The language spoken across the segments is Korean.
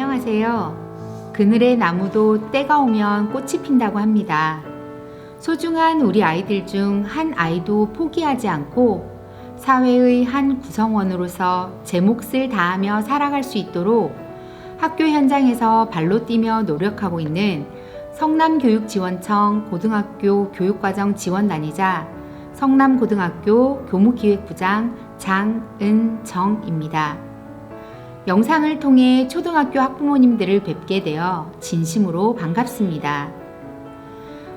안녕하세요. 그늘의 나무도 때가 오면 꽃이 핀다고 합니다. 소중한 우리 아이들 중 한 아이도 포기하지 않고 사회의 한 구성원으로서 제 몫을 다하며 살아갈 수 있도록 학교 현장에서 발로 뛰며 노력하고 있는 성남교육지원청 고등학교 교육과정 지원단이자 성남고등학교 교무기획부장 장은정입니다. 영상을 통해 초등학교 학부모님들을 뵙게 되어 진심으로 반갑습니다.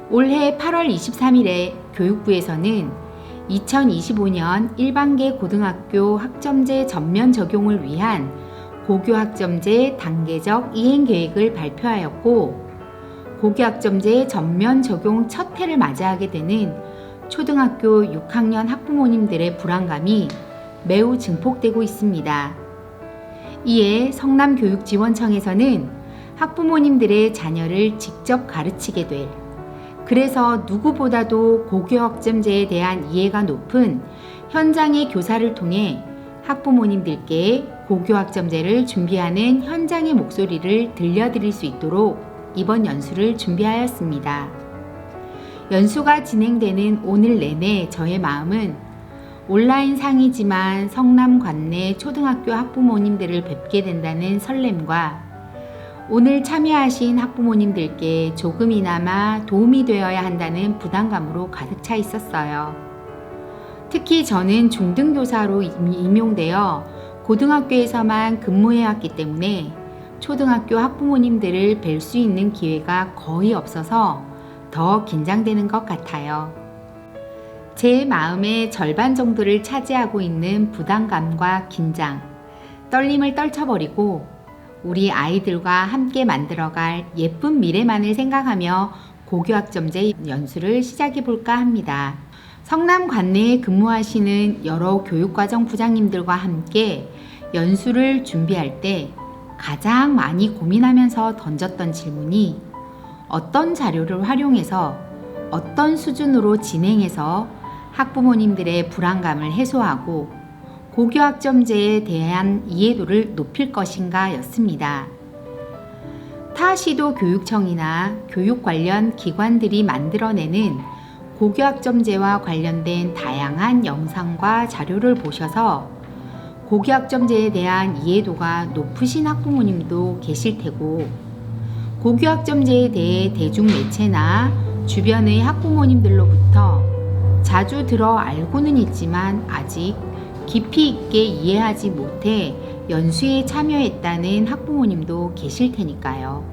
올해 8월 23일에 교육부에서는 2025년 일반계 고등학교 학점제 전면 적용을 위한 고교학점제 단계적 이행계획을 발표하였고, 고교학점제 전면 적용 첫 해를 맞이하게 되는 초등학교 6학년 학부모님들의 불안감이 매우 증폭되고 있습니다. 이에 성남교육지원청에서는 학부모님들의 자녀를 직접 가르치게 될, 그래서 누구보다도 고교학점제에 대한 이해가 높은 현장의 교사를 통해 학부모님들께 고교학점제를 준비하는 현장의 목소리를 들려드릴 수 있도록 이번 연수를 준비하였습니다. 연수가 진행되는 오늘 내내 저의 마음은 온라인 상이지만 성남 관내 초등학교 학부모님들을 뵙게 된다는 설렘과 오늘 참여하신 학부모님들께 조금이나마 도움이 되어야 한다는 부담감으로 가득 차 있었어요. 특히 저는 중등교사로 임용되어 고등학교에서만 근무해왔기 때문에 초등학교 학부모님들을 뵐 수 있는 기회가 거의 없어서 더 긴장되는 것 같아요. 제 마음의 절반 정도를 차지하고 있는 부담감과 긴장, 떨림을 떨쳐버리고 우리 아이들과 함께 만들어갈 예쁜 미래만을 생각하며 고교학점제 연수를 시작해 볼까 합니다. 성남 관내에 근무하시는 여러 교육과정 부장님들과 함께 연수를 준비할 때 가장 많이 고민하면서 던졌던 질문이 어떤 자료를 활용해서 어떤 수준으로 진행해서 학부모님들의 불안감을 해소하고 고교학점제에 대한 이해도를 높일 것인가 였습니다. 타 시도 교육청이나 교육 관련 기관들이 만들어내는 고교학점제와 관련된 다양한 영상과 자료를 보셔서 고교학점제에 대한 이해도가 높으신 학부모님도 계실 테고, 고교학점제에 대해 대중매체나 주변의 학부모님들로부터 자주 들어 알고는 있지만 아직 깊이 있게 이해하지 못해 연수에 참여했다는 학부모님도 계실 테니까요.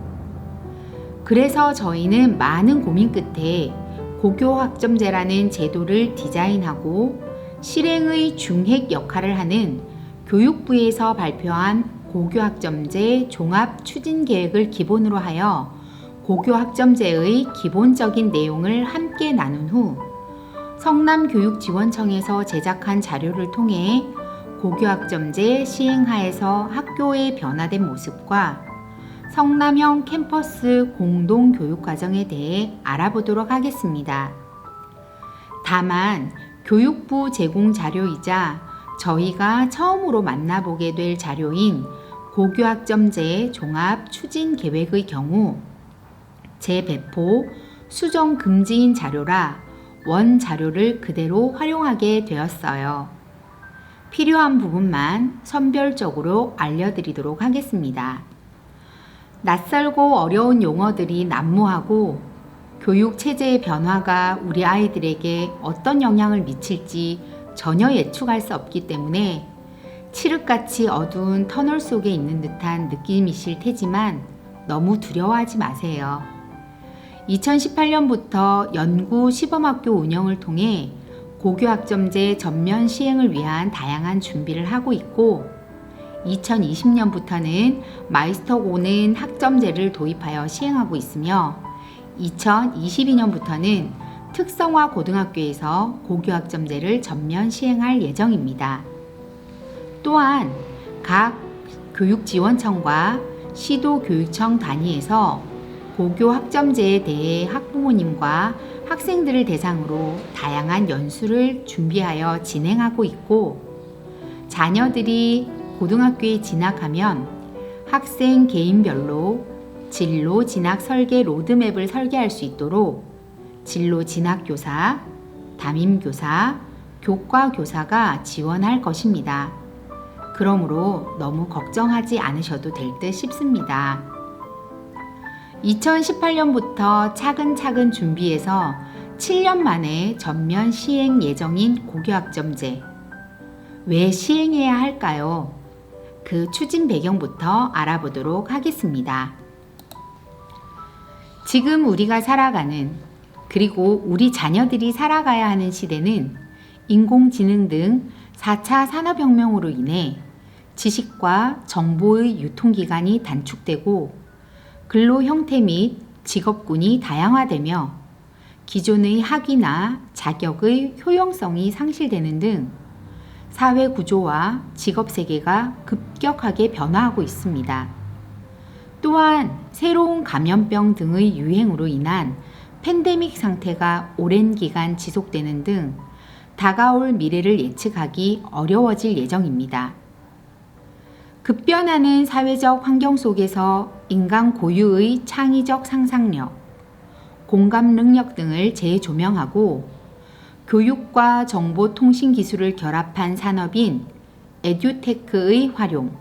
그래서 저희는 많은 고민 끝에 고교학점제라는 제도를 디자인하고 실행의 중핵 역할을 하는 교육부에서 발표한 고교학점제 종합추진계획을 기본으로 하여 고교학점제의 기본적인 내용을 함께 나눈 후 성남교육지원청에서 제작한 자료를 통해 고교학점제 시행하에서 학교의 변화된 모습과 성남형 캠퍼스 공동교육과정에 대해 알아보도록 하겠습니다. 다만 교육부 제공 자료이자 저희가 처음으로 만나보게 될 자료인 고교학점제 종합추진계획의 경우 재배포, 수정 금지인 자료라 원 자료를 그대로 활용하게 되었어요. 필요한 부분만 선별적으로 알려드리도록 하겠습니다. 낯설고 어려운 용어들이 난무하고 교육 체제의 변화가 우리 아이들에게 어떤 영향을 미칠지 전혀 예측할 수 없기 때문에 칠흑같이 어두운 터널 속에 있는 듯한 느낌이실 테지만 너무 두려워하지 마세요. 2018년부터 연구 시범학교 운영을 통해 고교학점제 전면 시행을 위한 다양한 준비를 하고 있고, 2020년부터는 마이스터고는 학점제를 도입하여 시행하고 있으며 2022년부터는 특성화 고등학교에서 고교학점제를 전면 시행할 예정입니다. 또한 각 교육지원청과 시도교육청 단위에서 고교학점제에 대해 학부모님과 학생들을 대상으로 다양한 연수를 준비하여 진행하고 있고, 자녀들이 고등학교에 진학하면 학생 개인별로 진로 진학 설계 로드맵을 설계할 수 있도록 진로 진학 교사, 담임 교사, 교과 교사가 지원할 것입니다. 그러므로 너무 걱정하지 않으셔도 될 듯 싶습니다. 2018년부터 차근차근 준비해서 7년 만에 전면 시행 예정인 고교학점제. 왜 시행해야 할까요? 그 추진 배경부터 알아보도록 하겠습니다. 지금 우리가 살아가는, 그리고 우리 자녀들이 살아가야 하는 시대는 인공지능 등 4차 산업혁명으로 인해 지식과 정보의 유통기간이 단축되고 근로 형태 및 직업군이 다양화되며 기존의 학위나 자격의 효용성이 상실되는 등 사회 구조와 직업 세계가 급격하게 변화하고 있습니다. 또한 새로운 감염병 등의 유행으로 인한 팬데믹 상태가 오랜 기간 지속되는 등 다가올 미래를 예측하기 어려워질 예정입니다. 급변하는 사회적 환경 속에서 인간 고유의 창의적 상상력, 공감 능력 등을 재조명하고 교육과 정보통신 기술을 결합한 산업인 에듀테크의 활용,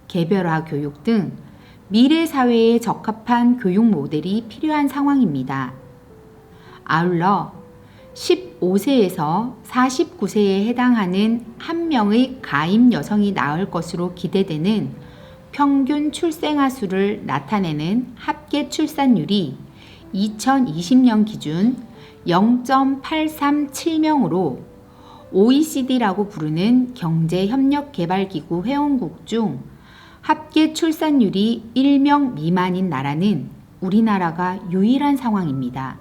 개별화 교육 등 미래 사회에 적합한 교육 모델이 필요한 상황입니다. 아울러 15세에서 49세에 해당하는 한 명의 가임 여성이 낳을 것으로 기대되는 평균 출생아 수를 나타내는 합계 출산율이 2020년 기준 0.837명으로 OECD라고 부르는 경제협력개발기구 회원국 중 합계 출산율이 1명 미만인 나라는 우리나라가 유일한 상황입니다.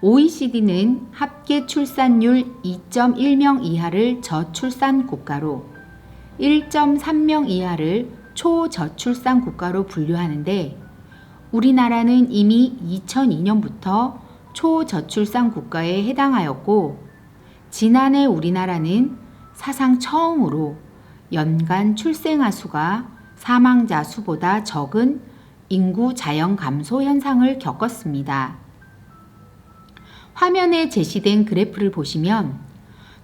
OECD는 합계 출산율 2.1명 이하를 저출산 국가로 1.3명 이하를 초저출산 국가로 분류하는데 우리나라는 이미 2002년부터 초저출산 국가에 해당하였고 지난해 우리나라는 사상 처음으로 연간 출생아 수가 사망자 수보다 적은 인구 자연 감소 현상을 겪었습니다. 화면에 제시된 그래프를 보시면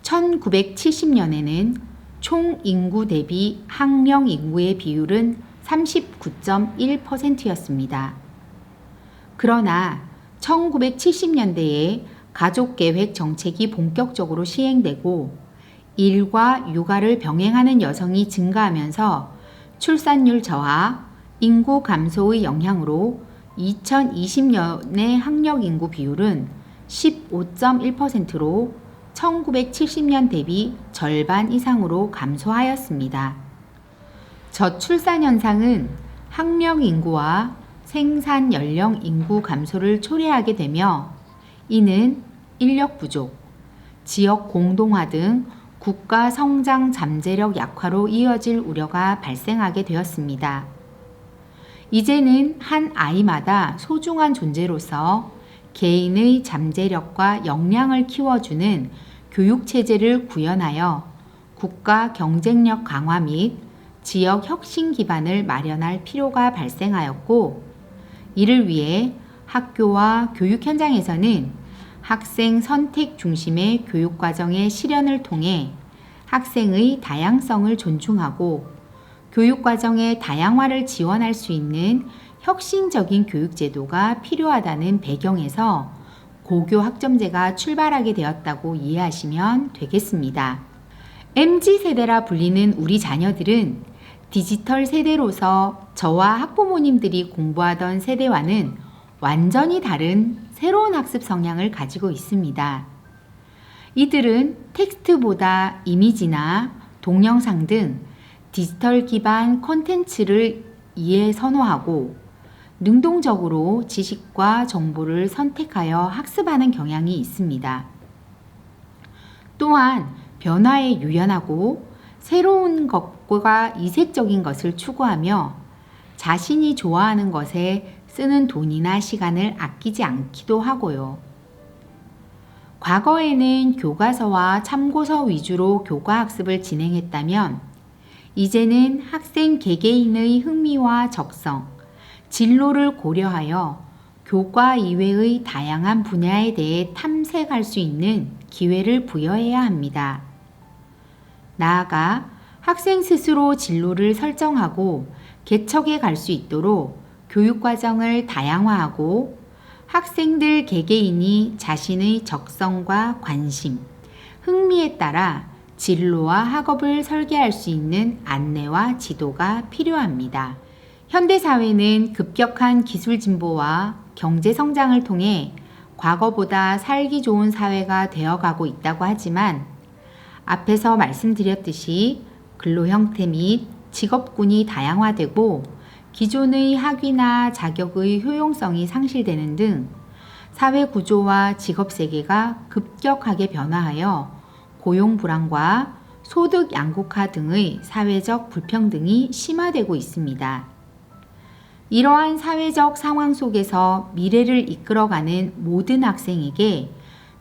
1970년에는 총 인구 대비 학령 인구의 비율은 39.1%였습니다. 그러나 1970년대에 가족계획 정책이 본격적으로 시행되고 일과 육아를 병행하는 여성이 증가하면서 출산율 저하, 인구 감소의 영향으로 2020년의 학령 인구 비율은 15.1%로 1970년 대비 절반 이상으로 감소하였습니다. 저출산 현상은 학령 인구와 생산 연령 인구 감소를 초래하게 되며 이는 인력 부족, 지역 공동화 등 국가 성장 잠재력 약화로 이어질 우려가 발생하게 되었습니다. 이제는 한 아이마다 소중한 존재로서 개인의 잠재력과 역량을 키워주는 교육체제를 구현하여 국가 경쟁력 강화 및 지역 혁신 기반을 마련할 필요가 발생하였고 이를 위해 학교와 교육 현장에서는 학생 선택 중심의 교육과정의 실현을 통해 학생의 다양성을 존중하고 교육과정의 다양화를 지원할 수 있는 혁신적인 교육제도가 필요하다는 배경에서 고교 학점제가 출발하게 되었다고 이해하시면 되겠습니다. MZ세대라 불리는 우리 자녀들은 디지털 세대로서 저와 학부모님들이 공부하던 세대와는 완전히 다른 새로운 학습 성향을 가지고 있습니다. 이들은 텍스트보다 이미지나 동영상 등 디지털 기반 콘텐츠를 이해 선호하고 능동적으로 지식과 정보를 선택하여 학습하는 경향이 있습니다. 또한 변화에 유연하고 새로운 것과 이색적인 것을 추구하며 자신이 좋아하는 것에 쓰는 돈이나 시간을 아끼지 않기도 하고요. 과거에는 교과서와 참고서 위주로 교과학습을 진행했다면 이제는 학생 개개인의 흥미와 적성, 진로를 고려하여 교과 이외의 다양한 분야에 대해 탐색할 수 있는 기회를 부여해야 합니다. 나아가 학생 스스로 진로를 설정하고 개척해 갈 수 있도록 교육과정을 다양화하고 학생들 개개인이 자신의 적성과 관심, 흥미에 따라 진로와 학업을 설계할 수 있는 안내와 지도가 필요합니다. 현대사회는 급격한 기술 진보와 경제 성장을 통해 과거보다 살기 좋은 사회가 되어가고 있다고 하지만 앞에서 말씀드렸듯이 근로 형태 및 직업군이 다양화되고 기존의 학위나 자격의 효용성이 상실되는 등 사회 구조와 직업 세계가 급격하게 변화하여 고용 불안과 소득 양극화 등의 사회적 불평등이 심화되고 있습니다. 이러한 사회적 상황 속에서 미래를 이끌어가는 모든 학생에게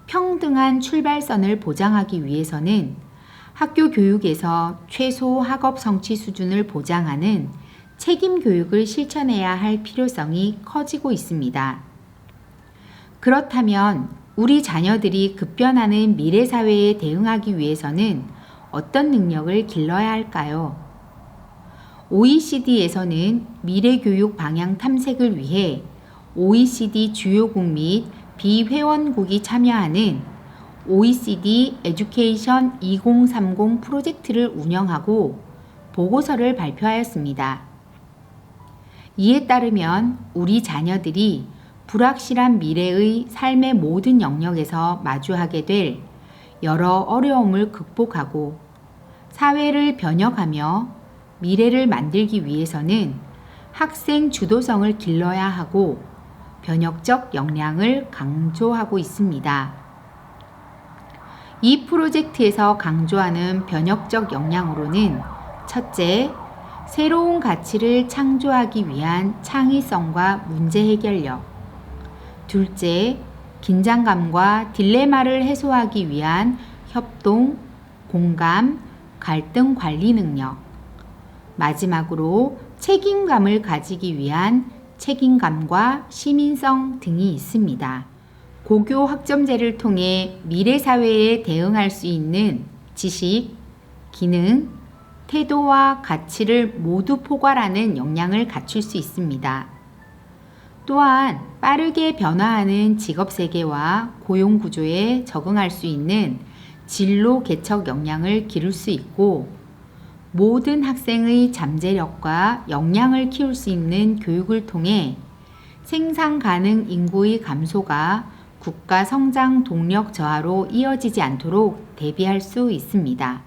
평등한 출발선을 보장하기 위해서는 학교 교육에서 최소 학업 성취 수준을 보장하는 책임 교육을 실천해야 할 필요성이 커지고 있습니다. 그렇다면 우리 자녀들이 급변하는 미래 사회에 대응하기 위해서는 어떤 능력을 길러야 할까요? OECD에서는 미래 교육 방향 탐색을 위해 OECD 주요국 및 비회원국이 참여하는 OECD 에듀케이션 2030 프로젝트를 운영하고 보고서를 발표하였습니다. 이에 따르면 우리 자녀들이 불확실한 미래의 삶의 모든 영역에서 마주하게 될 여러 어려움을 극복하고 사회를 변혁하며 미래를 만들기 위해서는 학생 주도성을 길러야 하고 변혁적 역량을 강조하고 있습니다. 이 프로젝트에서 강조하는 변혁적 역량으로는 첫째, 새로운 가치를 창조하기 위한 창의성과 문제 해결력. 둘째, 긴장감과 딜레마를 해소하기 위한 협동, 공감, 갈등 관리 능력. 마지막으로 책임감을 가지기 위한 책임감과 시민성 등이 있습니다. 고교 학점제를 통해 미래 사회에 대응할 수 있는 지식, 기능, 태도와 가치를 모두 포괄하는 역량을 갖출 수 있습니다. 또한 빠르게 변화하는 직업 세계와 고용 구조에 적응할 수 있는 진로 개척 역량을 기를 수 있고 모든 학생의 잠재력과 역량을 키울 수 있는 교육을 통해 생산 가능 인구의 감소가 국가 성장 동력 저하로 이어지지 않도록 대비할 수 있습니다.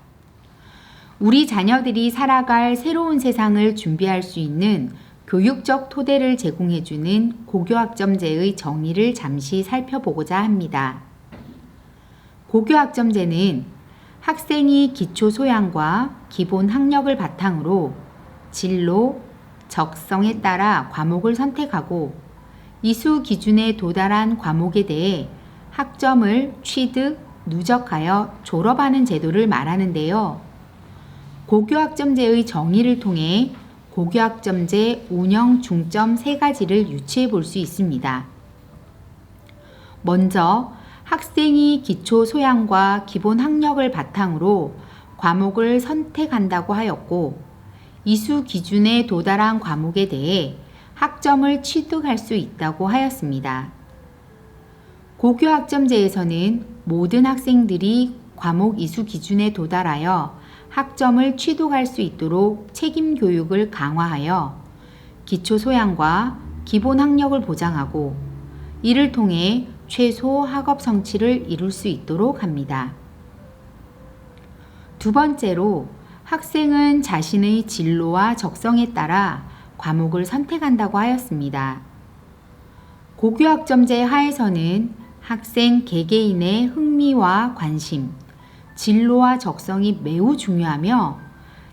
우리 자녀들이 살아갈 새로운 세상을 준비할 수 있는 교육적 토대를 제공해주는 고교학점제의 정의를 잠시 살펴보고자 합니다. 고교학점제는 학생이 기초 소양과 기본 학력을 바탕으로 진로, 적성에 따라 과목을 선택하고 이수 기준에 도달한 과목에 대해 학점을 취득, 누적하여 졸업하는 제도를 말하는데요. 고교학점제의 정의를 통해 고교학점제 운영 중점 3가지를 유추해 볼 수 있습니다. 먼저 학생이 기초 소양과 기본 학력을 바탕으로 과목을 선택한다고 하였고 이수 기준에 도달한 과목에 대해 학점을 취득할 수 있다고 하였습니다. 고교학점제에서는 모든 학생들이 과목 이수 기준에 도달하여 학점을 취득할 수 있도록 책임 교육을 강화하여 기초 소양과 기본 학력을 보장하고 이를 통해 최소 학업 성취를 이룰 수 있도록 합니다. 두 번째로 학생은 자신의 진로와 적성에 따라 과목을 선택한다고 하였습니다. 고교학점제 하에서는 학생 개개인의 흥미와 관심, 진로와 적성이 매우 중요하며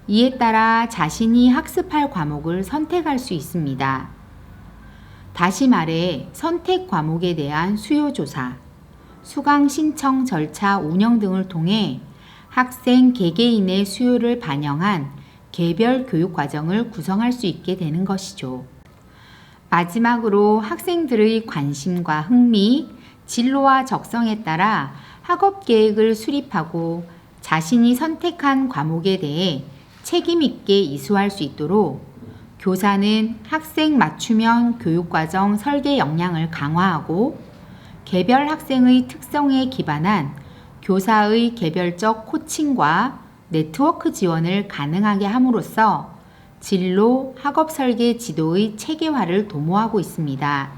이에 따라 자신이 학습할 과목을 선택할 수 있습니다. 다시 말해 선택 과목에 대한 수요조사, 수강 신청 절차 운영 등을 통해 학생 개개인의 수요를 반영한 개별 교육 과정을 구성할 수 있게 되는 것이죠. 마지막으로 학생들의 관심과 흥미, 진로와 적성에 따라 학업 계획을 수립하고 자신이 선택한 과목에 대해 책임 있게 이수할 수 있도록 교사는 학생 맞춤형 교육과정 설계 역량을 강화하고 개별 학생의 특성에 기반한 교사의 개별적 코칭과 네트워크 지원을 가능하게 함으로써 진로 학업 설계 지도의 체계화를 도모하고 있습니다.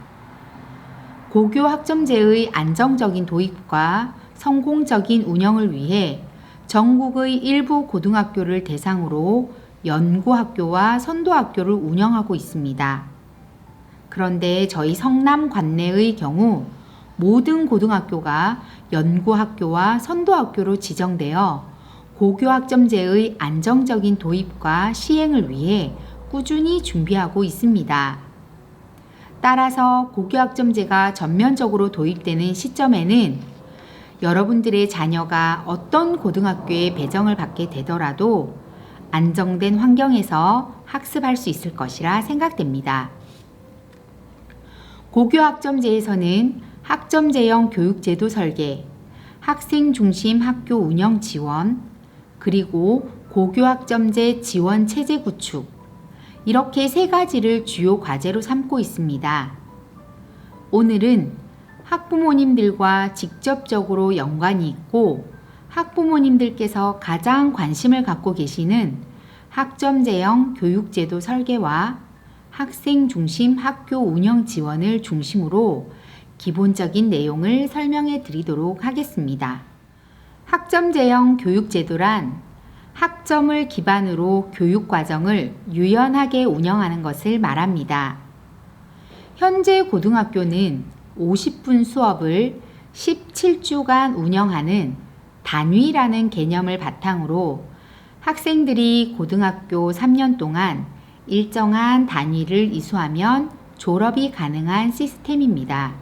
고교 학점제의 안정적인 도입과 성공적인 운영을 위해 전국의 일부 고등학교를 대상으로 연구학교와 선도학교를 운영하고 있습니다. 그런데 저희 성남 관내의 경우 모든 고등학교가 연구학교와 선도학교로 지정되어 고교학점제의 안정적인 도입과 시행을 위해 꾸준히 준비하고 있습니다. 따라서 고교학점제가 전면적으로 도입되는 시점에는 여러분들의 자녀가 어떤 고등학교에 배정을 받게 되더라도 안정된 환경에서 학습할 수 있을 것이라 생각됩니다. 고교학점제에서는 학점제형 교육제도 설계, 학생 중심 학교 운영 지원, 그리고 고교학점제 지원 체제 구축, 이렇게 세 가지를 주요 과제로 삼고 있습니다. 오늘은 학부모님들과 직접적으로 연관이 있고 학부모님들께서 가장 관심을 갖고 계시는 학점제형 교육제도 설계와 학생 중심 학교 운영 지원을 중심으로 기본적인 내용을 설명해 드리도록 하겠습니다. 학점제형 교육제도란 학점을 기반으로 교육과정을 유연하게 운영하는 것을 말합니다. 현재 고등학교는 50분 수업을 17주간 운영하는 단위라는 개념을 바탕으로 학생들이 고등학교 3년 동안 일정한 단위를 이수하면 졸업이 가능한 시스템입니다.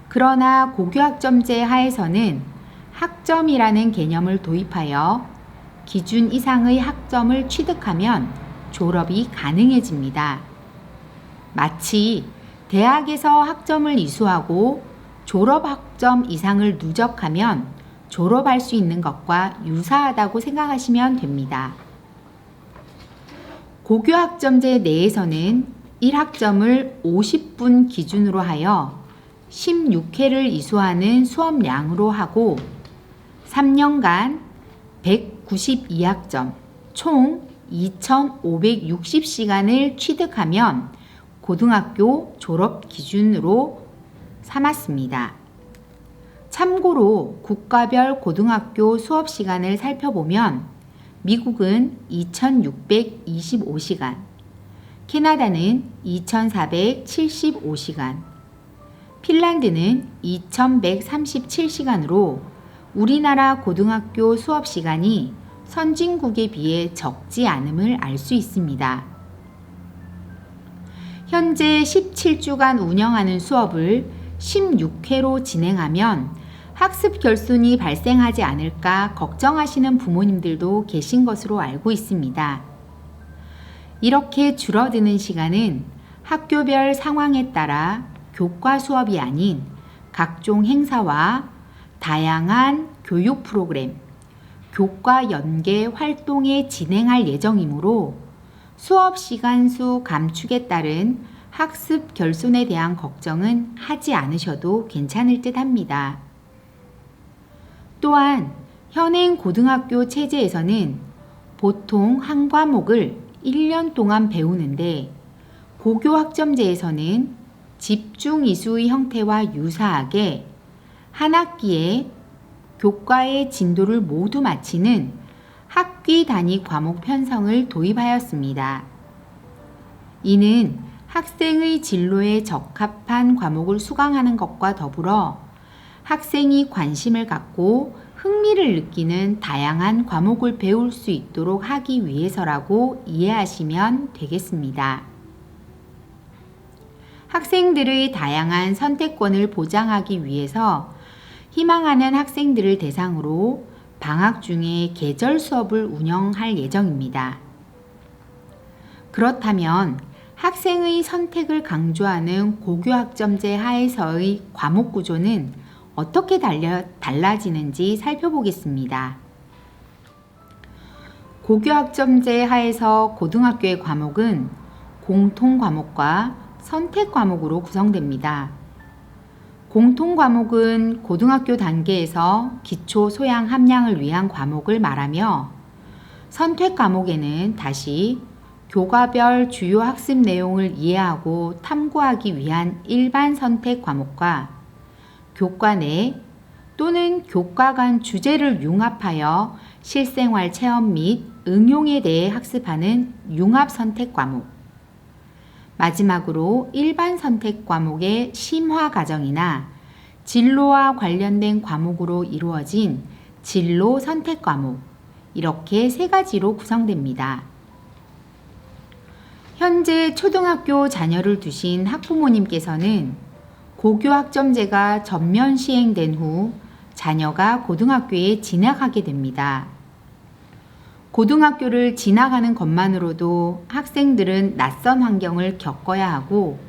그러나 고교학점제 하에서는 학점이라는 개념을 도입하여 기준 이상의 학점을 취득하면 졸업이 가능해집니다. 마치 대학에서 학점을 이수하고 졸업 학점 이상을 누적하면 졸업할 수 있는 것과 유사하다고 생각하시면 됩니다. 고교학점제 내에서는 1학점을 50분 기준으로 하여 16회를 이수하는 수업량으로 하고 3년간 192학점, 총 2,560시간을 취득하면 고등학교 졸업 기준으로 삼았습니다. 참고로 국가별 고등학교 수업 시간을 살펴보면 미국은 2,625시간, 캐나다는 2,475시간, 핀란드는 2,137시간으로 우리나라 고등학교 수업 시간이 선진국에 비해 적지 않음을 알 수 있습니다. 현재 17주간 운영하는 수업을 16회로 진행하면 학습 결손이 발생하지 않을까 걱정하시는 부모님들도 계신 것으로 알고 있습니다. 이렇게 줄어드는 시간은 학교별 상황에 따라 교과 수업이 아닌 각종 행사와 다양한 교육 프로그램, 교과 연계 활동에 진행할 예정이므로 수업 시간 수 감축에 따른 학습 결손에 대한 걱정은 하지 않으셔도 괜찮을 듯 합니다. 또한 현행 고등학교 체제에서는 보통 한 과목을 1년 동안 배우는데 고교학점제에서는 집중 이수의 형태와 유사하게 한 학기에 교과의 진도를 모두 마치는 학기 단위 과목 편성을 도입하였습니다. 이는 학생의 진로에 적합한 과목을 수강하는 것과 더불어 학생이 관심을 갖고 흥미를 느끼는 다양한 과목을 배울 수 있도록 하기 위해서라고 이해하시면 되겠습니다. 학생들의 다양한 선택권을 보장하기 위해서 희망하는 학생들을 대상으로 방학 중에 계절 수업을 운영할 예정입니다. 그렇다면 학생의 선택을 강조하는 고교학점제 하에서의 과목 구조는 어떻게 달라지는지 살펴보겠습니다. 고교학점제 하에서 고등학교의 과목은 공통과목과 선택과목으로 구성됩니다. 공통과목은 고등학교 단계에서 기초 소양 함량을 위한 과목을 말하며, 선택과목에는 다시 교과별 주요 학습 내용을 이해하고 탐구하기 위한 일반 선택 과목과 교과 내 또는 교과 간 주제를 융합하여 실생활 체험 및 응용에 대해 학습하는 융합 선택 과목, 마지막으로 일반 선택 과목의 심화 과정이나 진로와 관련된 과목으로 이루어진 진로 선택 과목, 이렇게 세 가지로 구성됩니다. 현재 초등학교 자녀를 두신 학부모님께서는 고교학점제가 전면 시행된 후 자녀가 고등학교에 진학하게 됩니다. 고등학교를 진학하는 것만으로도 학생들은 낯선 환경을 겪어야 하고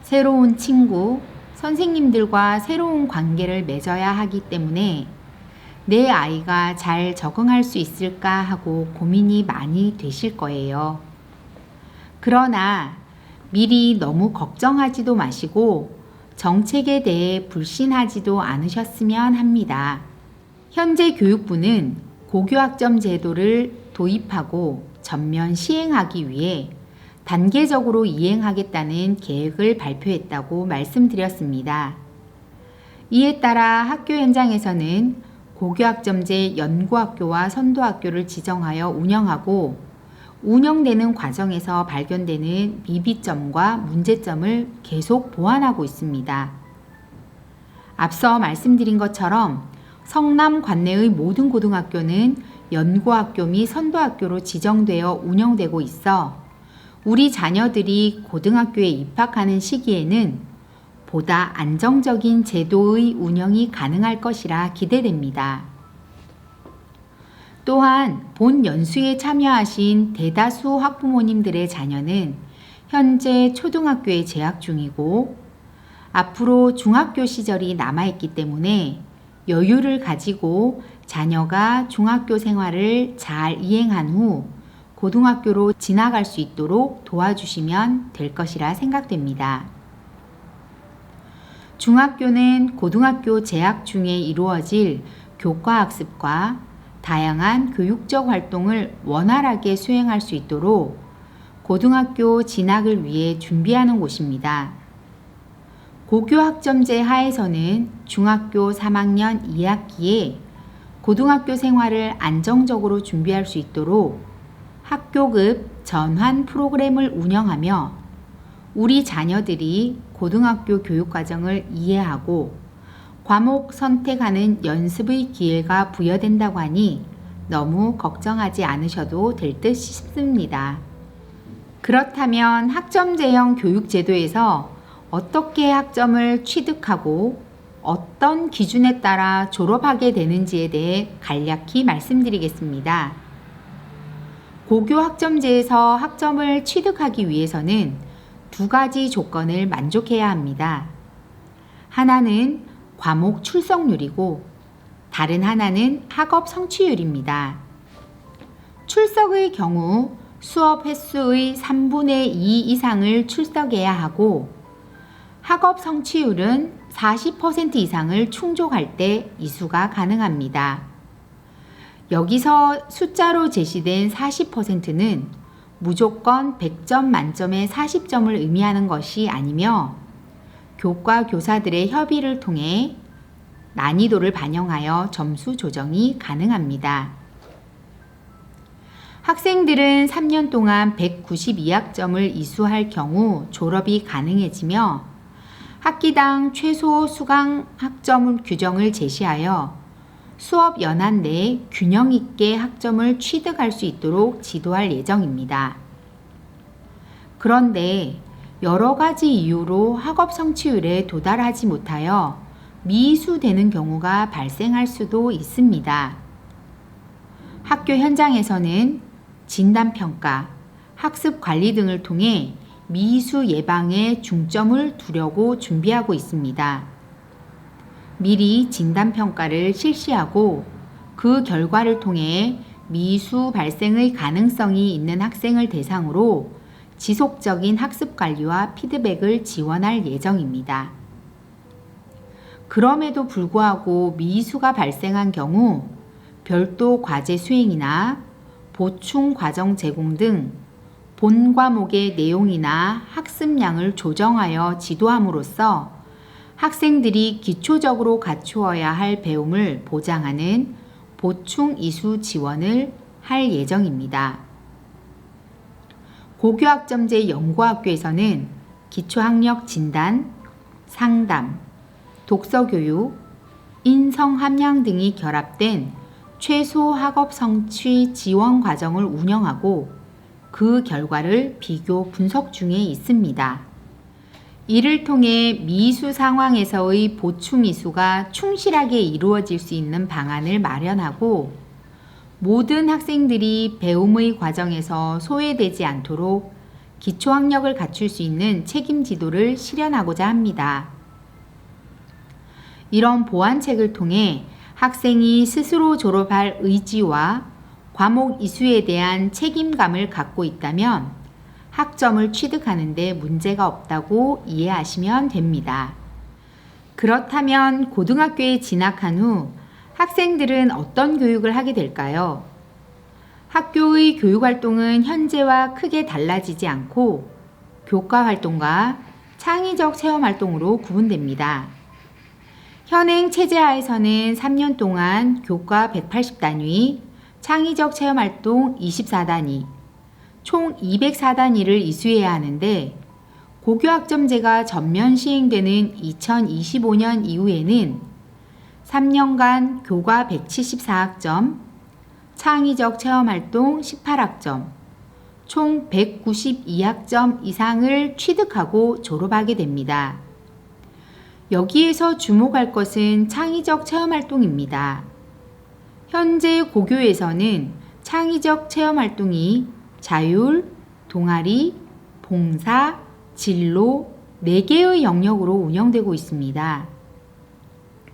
새로운 친구, 선생님들과 새로운 관계를 맺어야 하기 때문에 내 아이가 잘 적응할 수 있을까 하고 고민이 많이 되실 거예요. 그러나 미리 너무 걱정하지도 마시고 정책에 대해 불신하지도 않으셨으면 합니다. 현재 교육부는 고교학점 제도를 도입하고 전면 시행하기 위해 단계적으로 이행하겠다는 계획을 발표했다고 말씀드렸습니다. 이에 따라 학교 현장에서는 고교학점제 연구학교와 선도학교를 지정하여 운영하고 운영되는 과정에서 발견되는 미비점과 문제점을 계속 보완하고 있습니다. 앞서 말씀드린 것처럼 성남 관내의 모든 고등학교는 연구학교 및 선도학교로 지정되어 운영되고 있어 우리 자녀들이 고등학교에 입학하는 시기에는 보다 안정적인 제도의 운영이 가능할 것이라 기대됩니다. 또한 본 연수에 참여하신 대다수 학부모님들의 자녀는 현재 초등학교에 재학 중이고 앞으로 중학교 시절이 남아있기 때문에 여유를 가지고 자녀가 중학교 생활을 잘 이행한 후 고등학교로 진학할 수 있도록 도와주시면 될 것이라 생각됩니다. 중학교는 고등학교 재학 중에 이루어질 교과학습과 다양한 교육적 활동을 원활하게 수행할 수 있도록 고등학교 진학을 위해 준비하는 곳입니다. 고교학점제 하에서는 중학교 3학년 2학기에 고등학교 생활을 안정적으로 준비할 수 있도록 학교급 전환 프로그램을 운영하며 우리 자녀들이 고등학교 교육과정을 이해하고 과목 선택하는 연습의 기회가 부여된다고 하니 너무 걱정하지 않으셔도 될 듯 싶습니다. 그렇다면 학점제형 교육제도에서 어떻게 학점을 취득하고 어떤 기준에 따라 졸업하게 되는지에 대해 간략히 말씀드리겠습니다. 고교 학점제에서 학점을 취득하기 위해서는 두 가지 조건을 만족해야 합니다. 하나는 과목 출석률이고 다른 하나는 학업 성취율입니다. 출석의 경우 수업 횟수의 3분의 2 이상을 출석해야 하고 학업 성취율은 40% 이상을 충족할 때 이수가 가능합니다. 여기서 숫자로 제시된 40%는 무조건 100점 만점에 40점을 의미하는 것이 아니며 교과 교사들의 협의를 통해 난이도를 반영하여 점수 조정이 가능합니다. 학생들은 3년 동안 192학점을 이수할 경우 졸업이 가능해지며 학기당 최소 수강 학점 규정을 제시하여 수업 연한 내에 균형 있게 학점을 취득할 수 있도록 지도할 예정입니다. 그런데 여러 가지 이유로 학업 성취율에 도달하지 못하여 미이수되는 경우가 발생할 수도 있습니다. 학교 현장에서는 진단평가, 학습 관리 등을 통해 미수 예방에 중점을 두려고 준비하고 있습니다. 미리 진단평가를 실시하고 그 결과를 통해 미수 발생의 가능성이 있는 학생을 대상으로 지속적인 학습 관리와 피드백을 지원할 예정입니다. 그럼에도 불구하고 미수가 발생한 경우 별도 과제 수행이나 보충 과정 제공 등 본 과목의 내용이나 학습량을 조정하여 지도함으로써 학생들이 기초적으로 갖추어야 할 배움을 보장하는 보충 이수 지원을 할 예정입니다. 고교학점제 연구학교에서는 기초학력 진단, 상담, 독서교육, 인성함량 등이 결합된 최소 학업 성취 지원 과정을 운영하고 그 결과를 비교 분석 중에 있습니다. 이를 통해 미수 상황에서의 보충 이수가 충실하게 이루어질 수 있는 방안을 마련하고 모든 학생들이 배움의 과정에서 소외되지 않도록 기초학력을 갖출 수 있는 책임 지도를 실현하고자 합니다. 이런 보완책을 통해 학생이 스스로 졸업할 의지와 과목 이수에 대한 책임감을 갖고 있다면 학점을 취득하는 데 문제가 없다고 이해하시면 됩니다. 그렇다면 고등학교에 진학한 후 학생들은 어떤 교육을 하게 될까요? 학교의 교육활동은 현재와 크게 달라지지 않고 교과활동과 창의적 체험활동으로 구분됩니다. 현행 체제하에서는 3년 동안 교과 180단위, 창의적 체험활동 24단위, 총 204단위를 이수해야 하는데 고교학점제가 전면 시행되는 2025년 이후에는 3년간 교과 174학점, 창의적 체험활동 18학점, 총 192학점 이상을 취득하고 졸업하게 됩니다. 여기에서 주목할 것은 창의적 체험활동입니다. 현재 고교에서는 창의적 체험활동이 자율, 동아리, 봉사, 진로 4개의 영역으로 운영되고 있습니다.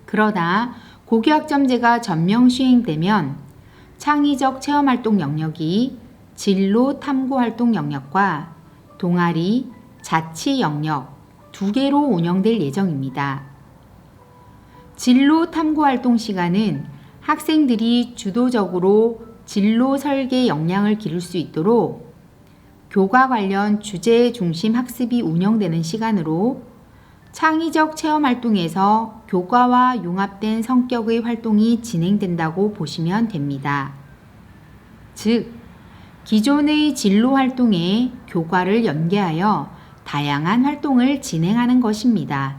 그러나 고교학점제가 전면 시행되면 창의적 체험활동 영역이 진로 탐구활동 영역과 동아리, 자치 영역 2개로 운영될 예정입니다. 진로 탐구활동 시간은 학생들이 주도적으로 진로 설계 역량을 기를 수 있도록 교과 관련 주제 중심 학습이 운영되는 시간으로 창의적 체험활동에서 교과와 융합된 성격의 활동이 진행된다고 보시면 됩니다. 즉, 기존의 진로 활동에 교과를 연계하여 다양한 활동을 진행하는 것입니다.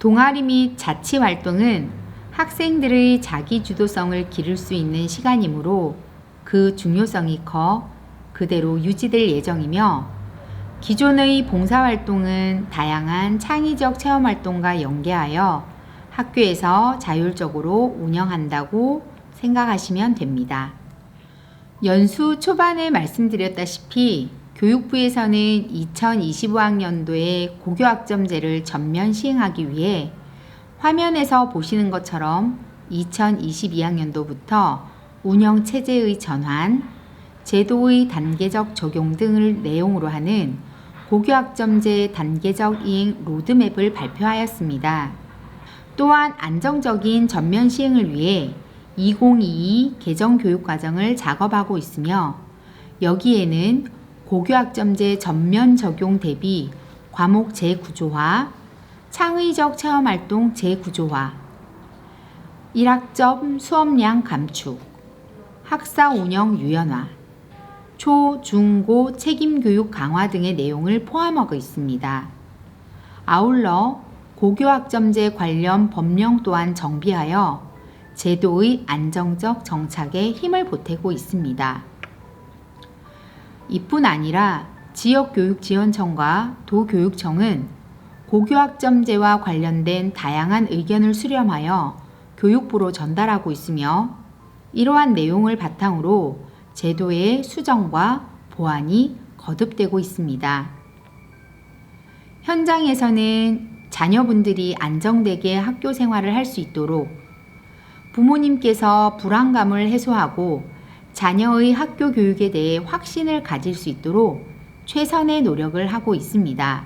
동아리 및 자치 활동은 학생들의 자기 주도성을 기를 수 있는 시간이므로 그 중요성이 커 그대로 유지될 예정이며 기존의 봉사활동은 다양한 창의적 체험활동과 연계하여 학교에서 자율적으로 운영한다고 생각하시면 됩니다. 연수 초반에 말씀드렸다시피 교육부에서는 2025학년도에 고교학점제를 전면 시행하기 위해 화면에서 보시는 것처럼 2022학년도부터 운영체제의 전환, 제도의 단계적 적용 등을 내용으로 하는 고교학점제 단계적 이행 로드맵을 발표하였습니다. 또한 안정적인 전면 시행을 위해 2022 개정교육과정을 작업하고 있으며 여기에는 고교학점제 전면 적용 대비 과목 재구조화, 창의적 체험활동 재구조화, 1학점 수업량 감축, 학사 운영 유연화, 초, 중, 고 책임교육 강화 등의 내용을 포함하고 있습니다. 아울러 고교학점제 관련 법령 또한 정비하여 제도의 안정적 정착에 힘을 보태고 있습니다. 이뿐 아니라 지역교육지원청과 도교육청은 고교학점제와 관련된 다양한 의견을 수렴하여 교육부로 전달하고 있으며 이러한 내용을 바탕으로 제도의 수정과 보완이 거듭되고 있습니다. 현장에서는 자녀분들이 안정되게 학교 생활을 할 수 있도록 부모님께서 불안감을 해소하고 자녀의 학교 교육에 대해 확신을 가질 수 있도록 최선의 노력을 하고 있습니다.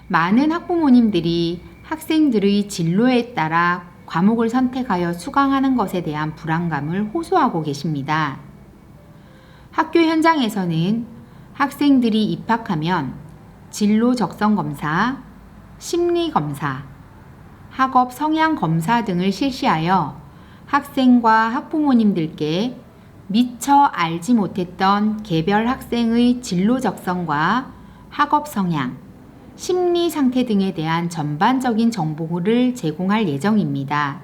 많은 학부모님들이 학생들의 진로에 따라 과목을 선택하여 수강하는 것에 대한 불안감을 호소하고 계십니다. 학교 현장에서는 학생들이 입학하면 진로 적성 검사, 심리 검사, 학업 성향 검사 등을 실시하여 학생과 학부모님들께 미처 알지 못했던 개별 학생의 진로 적성과 학업 성향, 심리 상태 등에 대한 전반적인 정보를 제공할 예정입니다.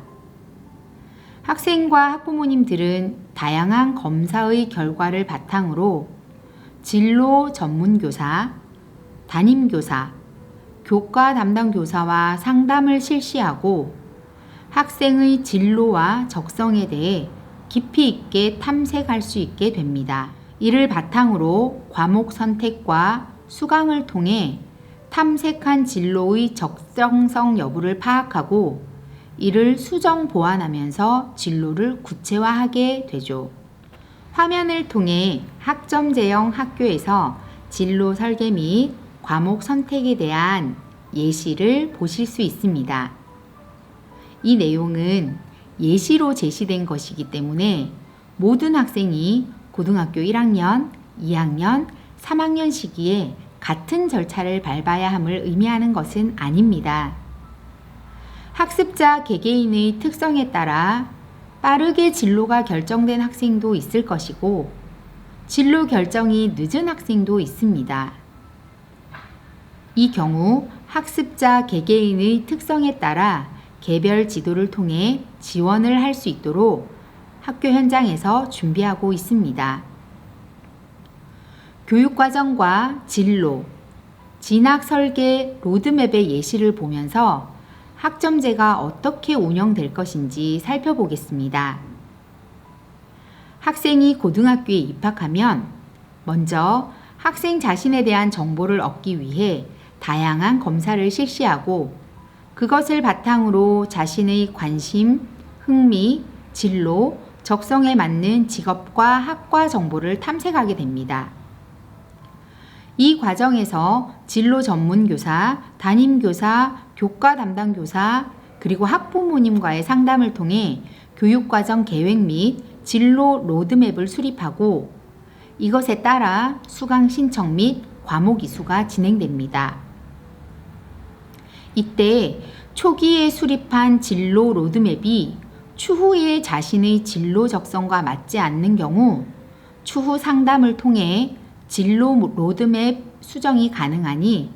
학생과 학부모님들은 다양한 검사의 결과를 바탕으로 진로 전문교사, 담임교사, 교과 담당 교사와 상담을 실시하고 학생의 진로와 적성에 대해 깊이 있게 탐색할 수 있게 됩니다. 이를 바탕으로 과목 선택과 수강을 통해 탐색한 진로의 적정성 여부를 파악하고 이를 수정 보완하면서 진로를 구체화하게 되죠. 화면을 통해 학점 제형 학교에서 진로 설계 및 과목 선택에 대한 예시를 보실 수 있습니다. 이 내용은 예시로 제시된 것이기 때문에 모든 학생이 고등학교 1학년, 2학년, 3학년 시기에 같은 절차를 밟아야 함을 의미하는 것은 아닙니다. 학습자 개개인의 특성에 따라 빠르게 진로가 결정된 학생도 있을 것이고 진로 결정이 늦은 학생도 있습니다. 이 경우 학습자 개개인의 특성에 따라 개별 지도를 통해 지원을 할 수 있도록 학교 현장에서 준비하고 있습니다. 교육과정과 진로, 진학 설계 로드맵의 예시를 보면서 학점제가 어떻게 운영될 것인지 살펴보겠습니다. 학생이 고등학교에 입학하면 먼저 학생 자신에 대한 정보를 얻기 위해 다양한 검사를 실시하고 그것을 바탕으로 자신의 관심, 흥미, 진로, 적성에 맞는 직업과 학과 정보를 탐색하게 됩니다. 이 과정에서 진로 전문교사, 담임교사, 교과 담당 교사, 그리고 학부모님과의 상담을 통해 교육과정 계획 및 진로 로드맵을 수립하고 이것에 따라 수강 신청 및 과목 이수가 진행됩니다. 이때 초기에 수립한 진로 로드맵이 추후에 자신의 진로 적성과 맞지 않는 경우 추후 상담을 통해 진로 로드맵 수정이 가능하니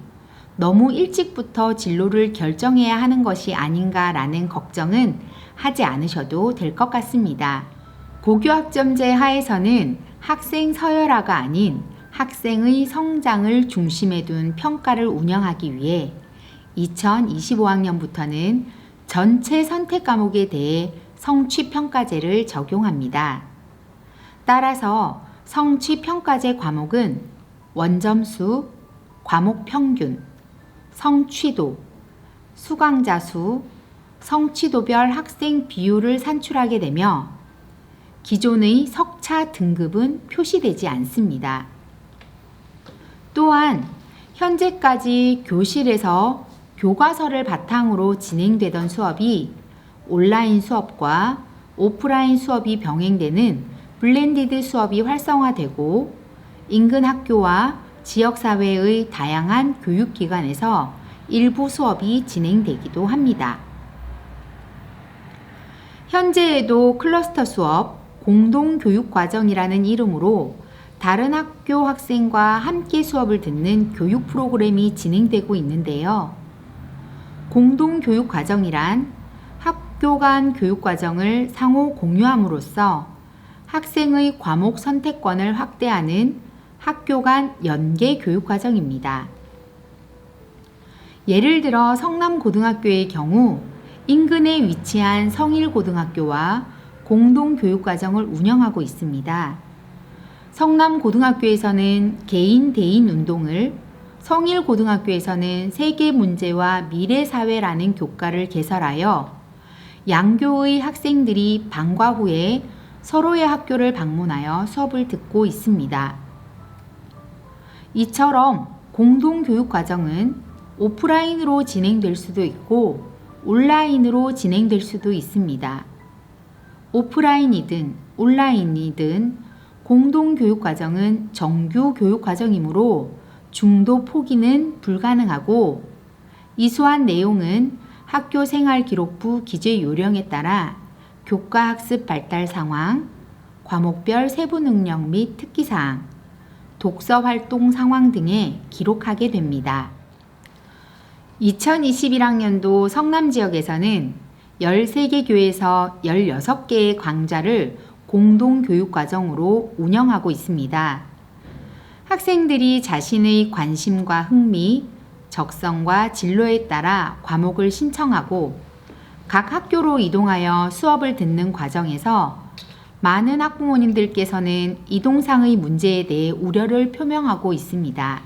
너무 일찍부터 진로를 결정해야 하는 것이 아닌가라는 걱정은 하지 않으셔도 될 것 같습니다. 고교학점제 하에서는 학생 서열화가 아닌 학생의 성장을 중심에 둔 평가를 운영하기 위해 2025학년부터는 전체 선택 과목에 대해 성취평가제를 적용합니다. 따라서 성취평가제 과목은 원점수, 과목 평균, 성취도, 수강자 수, 성취도별 학생 비율을 산출하게 되며 기존의 석차 등급은 표시되지 않습니다. 또한 현재까지 교실에서 교과서를 바탕으로 진행되던 수업이 온라인 수업과 오프라인 수업이 병행되는 블렌디드 수업이 활성화되고 인근 학교와 지역사회의 다양한 교육기관에서 일부 수업이 진행되기도 합니다. 현재에도 클러스터 수업, 공동교육과정이라는 이름으로 다른 학교 학생과 함께 수업을 듣는 교육 프로그램이 진행되고 있는데요. 공동교육과정이란 학교 간 교육과정을 상호 공유함으로써 학생의 과목 선택권을 확대하는 학교 간 연계 교육과정입니다. 예를 들어 성남고등학교의 경우 인근에 위치한 성일고등학교와 공동교육과정을 운영하고 있습니다. 성남고등학교에서는 개인 대인 운동을, 성일고등학교에서는 세계 문제와 미래 사회라는 교과를 개설하여 양교의 학생들이 방과 후에 서로의 학교를 방문하여 수업을 듣고 있습니다. 이처럼 공동교육과정은 오프라인으로 진행될 수도 있고 온라인으로 진행될 수도 있습니다. 오프라인이든 온라인이든 공동교육과정은 정규 교육과정이므로 중도 포기는 불가능하고 이수한 내용은 학교생활기록부 기재 요령에 따라 교과학습 발달 상황, 과목별 세부 능력 및 특기사항, 독서 활동 상황 등에 기록하게 됩니다. 2021학년도 성남지역에서는 13개 교에서 16개의 강좌를 공동교육과정으로 운영하고 있습니다. 학생들이 자신의 관심과 흥미, 적성과 진로에 따라 과목을 신청하고 각 학교로 이동하여 수업을 듣는 과정에서 많은 학부모님들께서는 이동상의 문제에 대해 우려를 표명하고 있습니다.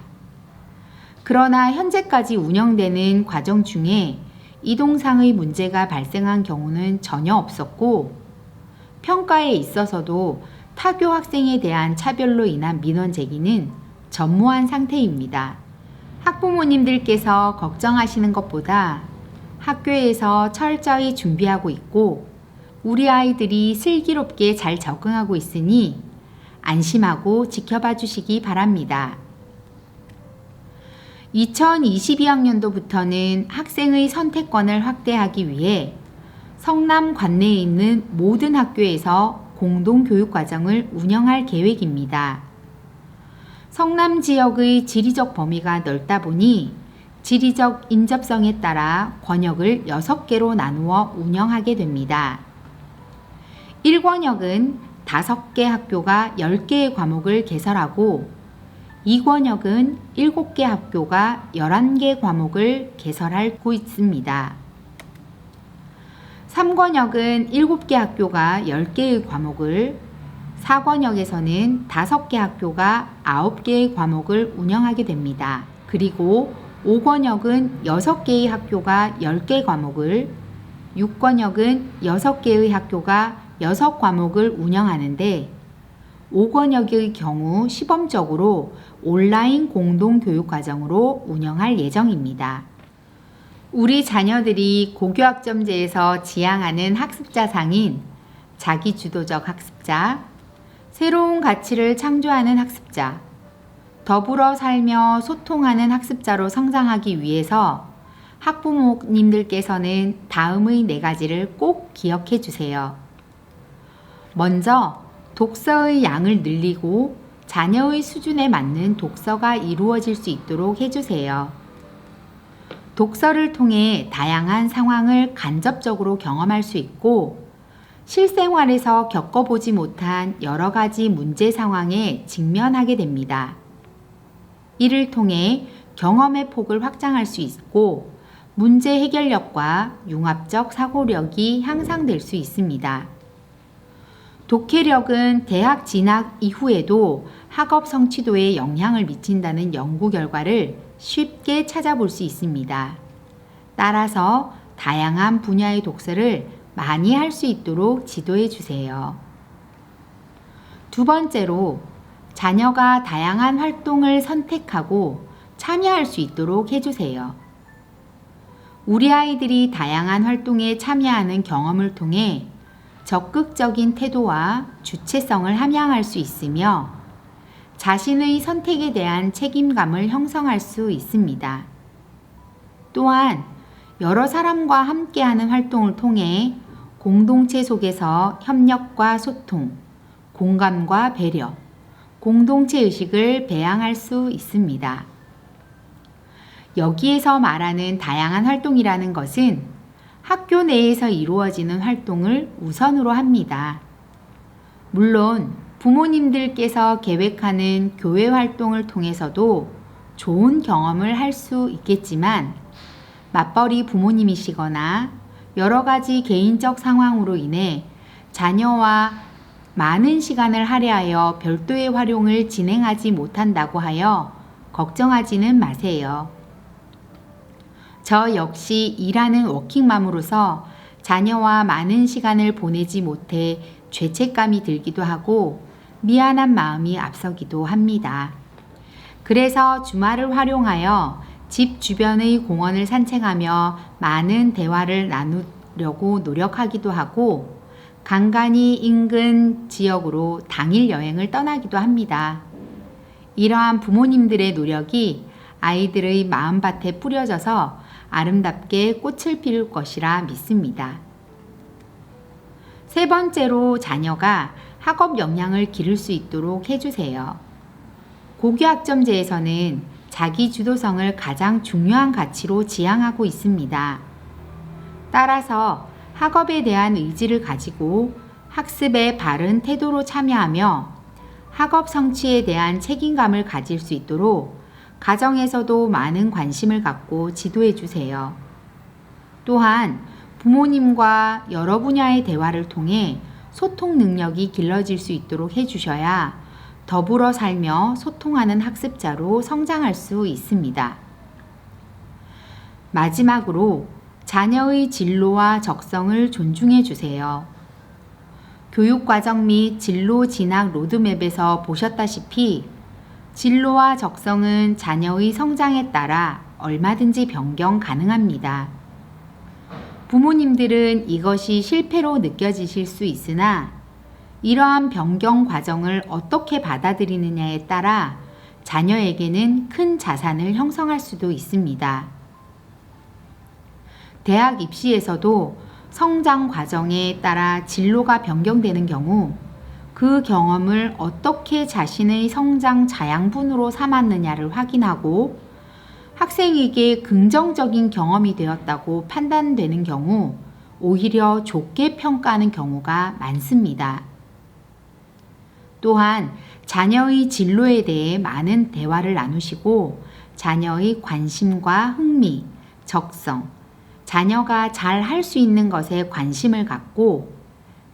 그러나 현재까지 운영되는 과정 중에 이동상의 문제가 발생한 경우는 전혀 없었고 평가에 있어서도 타교 학생에 대한 차별로 인한 민원 제기는 전무한 상태입니다. 학부모님들께서 걱정하시는 것보다 학교에서 철저히 준비하고 있고 우리 아이들이 슬기롭게 잘 적응하고 있으니 안심하고 지켜봐 주시기 바랍니다. 2022학년도부터는 학생의 선택권을 확대하기 위해 성남 관내에 있는 모든 학교에서 공동교육과정을 운영할 계획입니다. 성남 지역의 지리적 범위가 넓다 보니 지리적 인접성에 따라 권역을 6개로 나누어 운영하게 됩니다. 1권역은 5개 학교가 10개의 과목을 개설하고 2권역은 7개 학교가 11개 과목을 개설하고 있습니다. 3권역은 7개 학교가 10개의 과목을, 4권역에서는 5개 학교가 9개의 과목을 운영하게 됩니다. 그리고 5권역은 6개의 학교가 10개 과목을, 6권역은 6개의 학교가 6과목을 운영하는데 5권역의 경우 시범적으로 온라인 공동교육과정으로 운영할 예정입니다. 우리 자녀들이 고교학점제에서 지향하는 학습자상인 자기주도적 학습자, 새로운 가치를 창조하는 학습자, 더불어 살며 소통하는 학습자로 성장하기 위해서 학부모님들께서는 다음의 4가지를 꼭 기억해 주세요. 먼저 독서의 양을 늘리고 자녀의 수준에 맞는 독서가 이루어질 수 있도록 해주세요. 독서를 통해 다양한 상황을 간접적으로 경험할 수 있고 실생활에서 겪어보지 못한 여러 가지 문제 상황에 직면하게 됩니다. 이를 통해 경험의 폭을 확장할 수 있고 문제 해결력과 융합적 사고력이 향상될 수 있습니다. 독해력은 대학 진학 이후에도 학업 성취도에 영향을 미친다는 연구 결과를 쉽게 찾아볼 수 있습니다. 따라서 다양한 분야의 독서를 많이 할 수 있도록 지도해 주세요. 두 번째로, 자녀가 다양한 활동을 선택하고 참여할 수 있도록 해주세요. 우리 아이들이 다양한 활동에 참여하는 경험을 통해 적극적인 태도와 주체성을 함양할 수 있으며 자신의 선택에 대한 책임감을 형성할 수 있습니다. 또한 여러 사람과 함께하는 활동을 통해 공동체 속에서 협력과 소통, 공감과 배려, 공동체 의식을 배양할 수 있습니다. 여기에서 말하는 다양한 활동이라는 것은 학교 내에서 이루어지는 활동을 우선으로 합니다. 물론 부모님들께서 계획하는 교회 활동을 통해서도 좋은 경험을 할 수 있겠지만 맞벌이 부모님이시거나 여러 가지 개인적 상황으로 인해 자녀와 많은 시간을 할애하여 별도의 활용을 진행하지 못한다고 하여 걱정하지는 마세요. 저 역시 일하는 워킹맘으로서 자녀와 많은 시간을 보내지 못해 죄책감이 들기도 하고 미안한 마음이 앞서기도 합니다. 그래서 주말을 활용하여 집 주변의 공원을 산책하며 많은 대화를 나누려고 노력하기도 하고 간간히 인근 지역으로 당일 여행을 떠나기도 합니다. 이러한 부모님들의 노력이 아이들의 마음밭에 뿌려져서 아름답게 꽃을 피울 것이라 믿습니다. 세 번째로 자녀가 학업 역량을 기를 수 있도록 해주세요. 고교학점제에서는 자기 주도성을 가장 중요한 가치로 지향하고 있습니다. 따라서 학업에 대한 의지를 가지고 학습에 바른 태도로 참여하며 학업 성취에 대한 책임감을 가질 수 있도록 가정에서도 많은 관심을 갖고 지도해 주세요. 또한 부모님과 여러 분야의 대화를 통해 소통 능력이 길러질 수 있도록 해주셔야 더불어 살며 소통하는 학습자로 성장할 수 있습니다. 마지막으로 자녀의 진로와 적성을 존중해 주세요. 교육과정 및 진로 진학 로드맵에서 보셨다시피 진로와 적성은 자녀의 성장에 따라 얼마든지 변경 가능합니다. 부모님들은 이것이 실패로 느껴지실 수 있으나 이러한 변경 과정을 어떻게 받아들이느냐에 따라 자녀에게는 큰 자산을 형성할 수도 있습니다. 대학 입시에서도 성장 과정에 따라 진로가 변경되는 경우 그 경험을 어떻게 자신의 성장 자양분으로 삼았느냐를 확인하고 학생에게 긍정적인 경험이 되었다고 판단되는 경우 오히려 좋게 평가하는 경우가 많습니다. 또한 자녀의 진로에 대해 많은 대화를 나누시고 자녀의 관심과 흥미, 적성, 자녀가 잘 할 수 있는 것에 관심을 갖고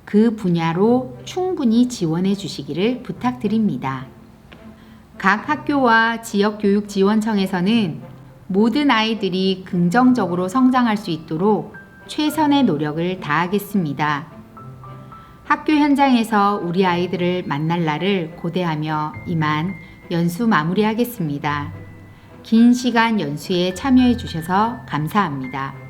그 분야로 충분히 지원해 주시기를 부탁드립니다. 각 학교와 지역교육지원청에서는 모든 아이들이 긍정적으로 성장할 수 있도록 최선의 노력을 다하겠습니다. 학교 현장에서 우리 아이들을 만날 날을 고대하며 이만 연수 마무리하겠습니다. 긴 시간 연수에 참여해 주셔서 감사합니다.